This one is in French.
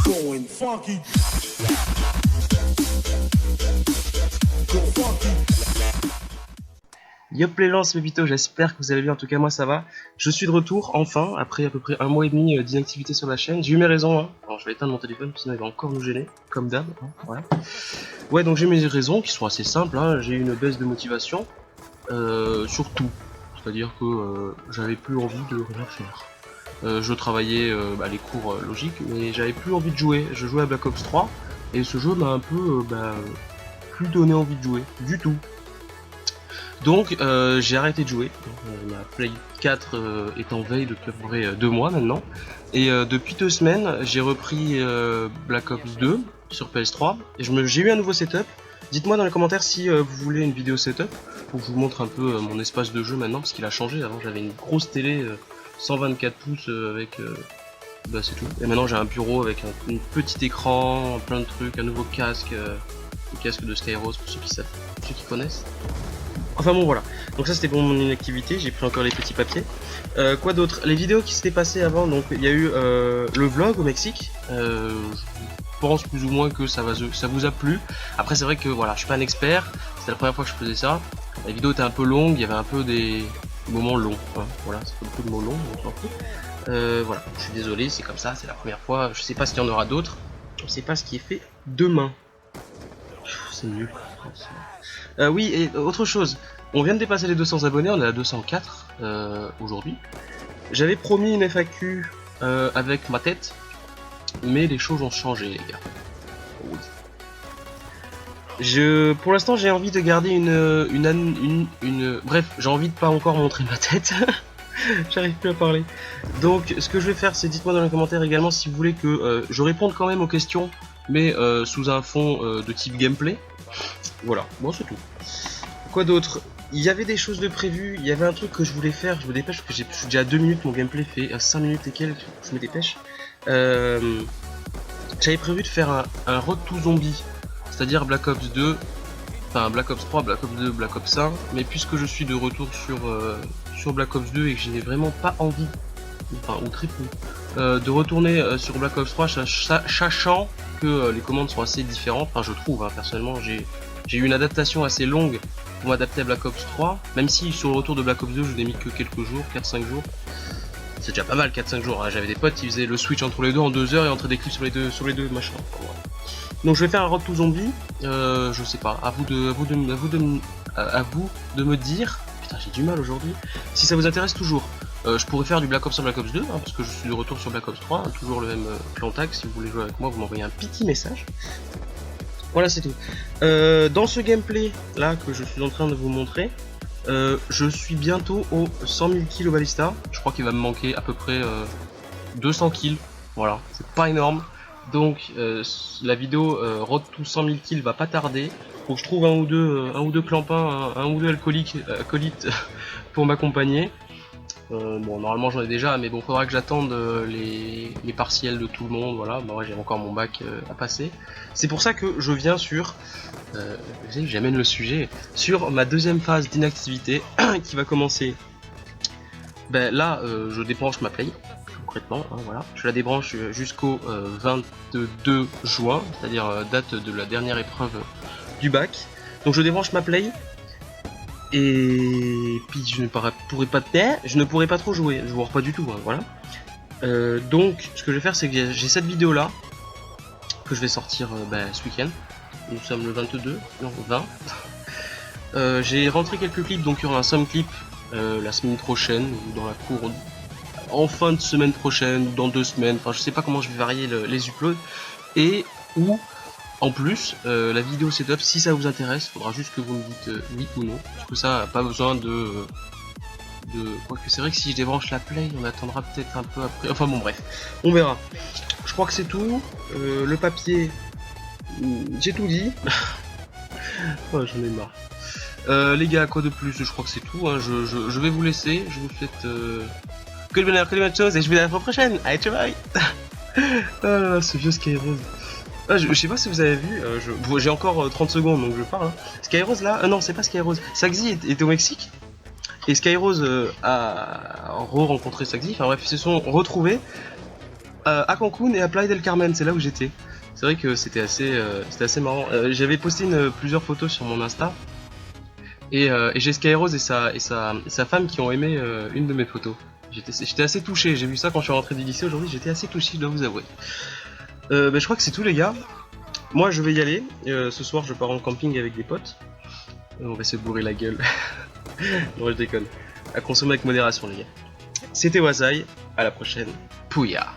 going funky. Go funky. Yop les lances mes pitos, j'espère que vous allez bien, en tout cas moi ça va. Je suis de retour, enfin, après à peu près 1 mois et demi d'inactivité sur la chaîne. J'ai eu mes raisons, hein. Alors je vais éteindre mon téléphone, sinon il va encore nous gêner, comme d'hab, hein. Voilà. Ouais, donc j'ai mes raisons qui sont assez simples, hein. J'ai eu une baisse de motivation, sur tout. C'est-à-dire que j'avais plus envie de rien faire. Je travaillais les cours logiques, mais j'avais plus envie de jouer. Je jouais à Black Ops 3, et ce jeu m'a un peu plus donné envie de jouer, du tout. Donc j'ai arrêté de jouer. Ma Play 4 est en veille depuis à peu près 2 mois maintenant. Et depuis 2 semaines, j'ai repris Black Ops 2 sur PS3. Et j'ai eu un nouveau setup. Dites-moi dans les commentaires si vous voulez une vidéo setup pour que je vous montre un peu mon espace de jeu maintenant, parce qu'il a changé. Avant j'avais une grosse télé 124 pouces avec... c'est tout. Et maintenant j'ai un bureau avec un petit écran, plein de trucs, un nouveau casque, le casque de Skyros pour ceux qui savent, pour ceux qui connaissent. Enfin bon voilà, donc ça c'était pour mon inactivité, j'ai pris encore les petits papiers. Quoi d'autre? Les vidéos qui s'étaient passées avant, donc il y a eu le vlog au Mexique. Je pense plus ou moins que ça vous a plu. Après c'est vrai que voilà, je suis pas un expert, c'était la première fois que je faisais ça. La vidéo était un peu longue, il y avait un peu des moments longs, hein. Voilà, c'est beaucoup de mots longs, on s'en fout. Voilà, je suis désolé, c'est comme ça, c'est la première fois, je sais pas s'il y en aura d'autres, je sais pas ce qui est fait demain. C'est nul. Oui, et autre chose, on vient de dépasser les 200 abonnés, on est à 204 aujourd'hui. J'avais promis une FAQ avec ma tête, mais les choses ont changé les gars. Oui. Pour l'instant j'ai envie de garder bref, j'ai envie de pas encore montrer ma tête. J'arrive plus à parler. Donc ce que je vais faire, c'est dites-moi dans les commentaires également si vous voulez que je réponde quand même aux questions, mais sous un fond de type gameplay. Voilà, bon c'est tout. Quoi d'autre? Il y avait des choses de prévues, il y avait un truc que je voulais faire, je me dépêche parce que je suis déjà à 2 minutes, mon gameplay fait 5 minutes et quelques, je me dépêche. J'avais prévu de faire un Road to Zombie, c'est-à-dire Black Ops 2, enfin Black Ops 3, Black Ops 2, Black Ops 1, mais puisque je suis de retour sur Black Ops 2 et que je n'ai vraiment pas envie, enfin ou très peu, de retourner sur Black Ops 3, sachant que les commandes sont assez différentes, enfin je trouve, hein, personnellement j'ai eu une adaptation assez longue pour m'adapter à Black Ops 3, même si sur le retour de Black Ops 2 je n'ai mis que quelques jours, 4-5 jours. C'est déjà pas mal 4-5 jours, hein. J'avais des potes qui faisaient le switch entre les deux en 2 heures et entre des clips sur les deux machins. Voilà. Donc je vais faire un Road to Zombie, je sais pas, à vous de me dire, putain j'ai du mal aujourd'hui, si ça vous intéresse toujours. Je pourrais faire du Black Ops 1, Black Ops 2, hein, parce que je suis de retour sur Black Ops 3, hein, toujours le même clan tag. Si vous voulez jouer avec moi, vous m'envoyez un petit message. Voilà, c'est tout. Dans ce gameplay là que je suis en train de vous montrer, je suis bientôt aux 100 000 kills au balista. Je crois qu'il va me manquer à peu près 200 kills. Voilà, c'est pas énorme. Donc la vidéo Road to 100 000 kills va pas tarder. Faut que je trouve un ou deux clampins, un ou deux acolytes pour m'accompagner. Bon, normalement j'en ai déjà, mais bon, faudra que j'attende les partiels de tout le monde. Voilà, moi j'ai encore mon bac à passer. C'est pour ça que je viens sur, j'amène le sujet, sur ma deuxième phase d'inactivité qui va commencer. Ben là, je débranche ma play, concrètement, hein, voilà. Je la débranche jusqu'au 22 juin, c'est-à-dire date de la dernière épreuve du bac. Donc je débranche ma play. Et puis je ne pourrai pas trop jouer, je vois pas du tout, hein, voilà. Donc ce que je vais faire, c'est que j'ai cette vidéo là que je vais sortir ce week-end. Nous sommes le 22, non 20. J'ai rentré quelques clips, donc il y aura un somme clip la semaine prochaine, ou dans la cour en fin de semaine prochaine, ou dans 2 semaines, enfin je sais pas comment je vais varier les uploads, et ou en plus, la vidéo setup, si ça vous intéresse, faudra juste que vous me dites oui ou non. Parce que ça, pas besoin de... Quoique c'est vrai que si je débranche la play, on attendra peut-être un peu après. Enfin bon bref, on verra. Je crois que c'est tout. Le papier, j'ai tout dit. Oh, j'en ai marre. Les gars, quoi de plus? Je crois que c'est tout, hein. Je vais vous laisser. Je vous souhaite que le bonheur, que les bonnes choses, et je vous dis à la fois prochaine. Allez, ciao, bye. Ah, ce vieux Skyrose. Ah, je sais pas si vous avez vu, j'ai encore 30 secondes donc je parle. Hein. Skyrose là, non c'est pas Skyrose, Saxy était au Mexique et Skyrose a rencontré Saxy, enfin bref ils se sont retrouvés à Cancun et à Playa del Carmen, c'est là où j'étais. C'est vrai que c'était assez marrant. J'avais posté plusieurs photos sur mon Insta. Et j'ai Skyrose et sa femme qui ont aimé une de mes photos. J'étais assez touché, j'ai vu ça quand je suis rentré du lycée aujourd'hui, j'étais assez touché, je dois vous avouer. Je crois que c'est tout les gars. Moi je vais y aller, ce soir je pars en camping avec des potes. On va se bourrer la gueule. Non je déconne. À consommer avec modération les gars. C'était Wazai, à la prochaine. Pouya.